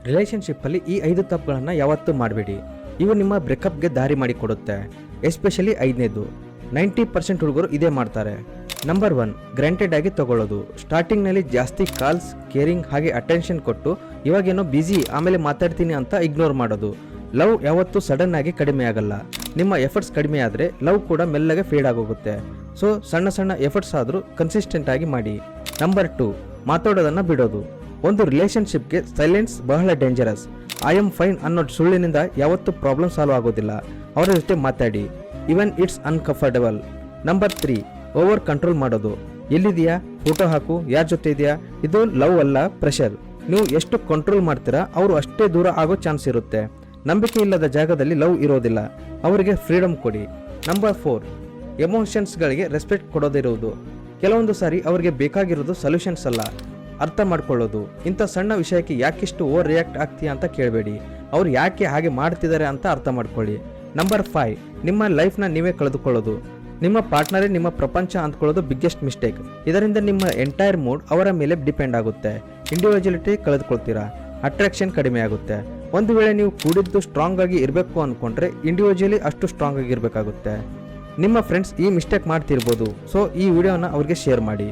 ರಿಲೇಷನ್ಶಿಪ್ಪಲ್ಲಿ ಈ 5 ತಪ್ಪುಗಳನ್ನು ಯಾವತ್ತೂ ಮಾಡಬೇಡಿ. ಇವು ನಿಮ್ಮ ಬ್ರೇಕಪ್ಗೆ ದಾರಿ ಮಾಡಿಕೊಡುತ್ತೆ. ಎಸ್ಪೆಷಲಿ 5ನೇದು. 90% ಹುಡುಗರು ಇದೇ ಮಾಡ್ತಾರೆ. ನಂಬರ್ 1, ಗ್ರಾಂಟೆಡ್ ಆಗಿ ತಗೊಳ್ಳೋದು. ಸ್ಟಾರ್ಟಿಂಗ್ನಲ್ಲಿ ಜಾಸ್ತಿ ಕಾಲ್ಸ್, ಕೇರಿಂಗ್ ಹಾಗೆ ಅಟೆನ್ಷನ್ ಕೊಟ್ಟು ಇವಾಗೇನೋ ಬ್ಯುಸಿ ಆಮೇಲೆ ಮಾತಾಡ್ತೀನಿ ಅಂತ ಇಗ್ನೋರ್ ಮಾಡೋದು. ಲವ್ ಯಾವತ್ತೂ ಸಡನ್ ಆಗಿ ಕಡಿಮೆ ಆಗಲ್ಲ. ನಿಮ್ಮ ಎಫರ್ಟ್ಸ್ ಕಡಿಮೆ ಆದರೆ ಲವ್ ಕೂಡ ಮೆಲ್ಲಗೆ ಫೇಡ್ ಆಗೋಗುತ್ತೆ. ಸೊ ಸಣ್ಣ ಸಣ್ಣ ಎಫರ್ಟ್ಸ್ ಆದರೂ ಕನ್ಸಿಸ್ಟೆಂಟ್ ಆಗಿ ಮಾಡಿ. ನಂಬರ್ 2, ಮಾತಾಡೋದನ್ನು ಬಿಡೋದು. ಒಂದು ರಿಲೇಷನ್ಶಿಪ್ಗೆ ಸೈಲೆನ್ಸ್ ಬಹಳ ಡೇಂಜರಸ್. ಐ ಆಮ್ ಫೈನ್ ಅನ್ನೋ ಸುಳ್ಳಿನಿಂದ ಯಾವತ್ತೂ ಪ್ರಾಬ್ಲಮ್ ಸಾಲ್ವ್ ಆಗೋದಿಲ್ಲ. ಅವರ ಜೊತೆ ಮಾತಾಡಿ, even it's uncomfortable. Number 3, over control ಮಾಡೋದು. ಎಲ್ಲಿದೆಯಾ, ಫೋಟೋ ಹಾಕು, ಯಾರ ಜೊತೆ ಇದೆಯಾ, ಇದು ಲವ್ ಅಲ್ಲ, ಪ್ರೆಷರ್. ನೀವು ಎಷ್ಟು ಕಂಟ್ರೋಲ್ ಮಾಡ್ತೀರಾ ಅವರು ಅಷ್ಟೇ ದೂರ ಆಗೋ ಚಾನ್ಸ್ ಇರುತ್ತೆ. ನಂಬಿಕೆ ಇಲ್ಲದ ಜಾಗದಲ್ಲಿ ಲವ್ ಇರೋದಿಲ್ಲ. ಅವರಿಗೆ ಫ್ರೀಡಮ್ ಕೊಡಿ. ನಂಬರ್ 4, ಎಮೋಷನ್ಸ್ಗಳಿಗೆ ರೆಸ್ಪೆಕ್ಟ್ ಕೊಡೋದಿರುವುದು. ಕೆಲವೊಂದು ಸಾರಿ ಅವರಿಗೆ ಬೇಕಾಗಿರೋದು ಸೊಲ್ಯೂಷನ್ಸ್ ಅಲ್ಲ, ಅರ್ಥ ಮಾಡ್ಕೊಳ್ಳೋದು. ಇಂಥ ಸಣ್ಣ ವಿಷಯಕ್ಕೆ ಯಾಕಿಷ್ಟು ಓವರ್ ರಿಯಾಕ್ಟ್ ಆಗ್ತೀಯಾ ಅಂತ ಕೇಳಬೇಡಿ. ಅವ್ರು ಯಾಕೆ ಹಾಗೆ ಮಾಡ್ತಿದ್ದಾರೆ ಅಂತ ಅರ್ಥ ಮಾಡ್ಕೊಳ್ಳಿ. ನಂಬರ್ 5, ನಿಮ್ಮ ಲೈಫ್ನ ನೀವೇ ಕಳೆದುಕೊಳ್ಳೋದು. ನಿಮ್ಮ ಪಾರ್ಟ್ನರೇ ನಿಮ್ಮ ಪ್ರಪಂಚ ಅಂದ್ಕೊಳ್ಳೋದು ಬಿಗ್ಗೆಸ್ಟ್ ಮಿಸ್ಟೇಕ್. ಇದರಿಂದ ನಿಮ್ಮ ಎಂಟೈರ್ ಮೂಡ್ ಅವರ ಮೇಲೆ ಡಿಪೆಂಡ್ ಆಗುತ್ತೆ. ಇಂಡಿವಿಜುವಲಿಟಿ ಕಳೆದುಕೊಳ್ತೀರಾ, ಅಟ್ರಾಕ್ಷನ್ ಕಡಿಮೆ ಆಗುತ್ತೆ. ಒಂದು ವೇಳೆ ನೀವು ಕೂಡಿದ್ದು ಸ್ಟ್ರಾಂಗ್ ಆಗಿ ಇರಬೇಕು ಅಂದ್ಕೊಂಡ್ರೆ ಇಂಡಿವಿಜುವಲಿ ಅಷ್ಟು ಸ್ಟ್ರಾಂಗ್ ಆಗಿ ಇರಬೇಕಾಗುತ್ತೆ. ನಿಮ್ಮ ಫ್ರೆಂಡ್ಸ್ ಈ ಮಿಸ್ಟೇಕ್ ಮಾಡ್ತಿರ್ಬೋದು. ಸೊ ಈ ವಿಡಿಯೋನ ಅವ್ರಿಗೆ ಶೇರ್ ಮಾಡಿ.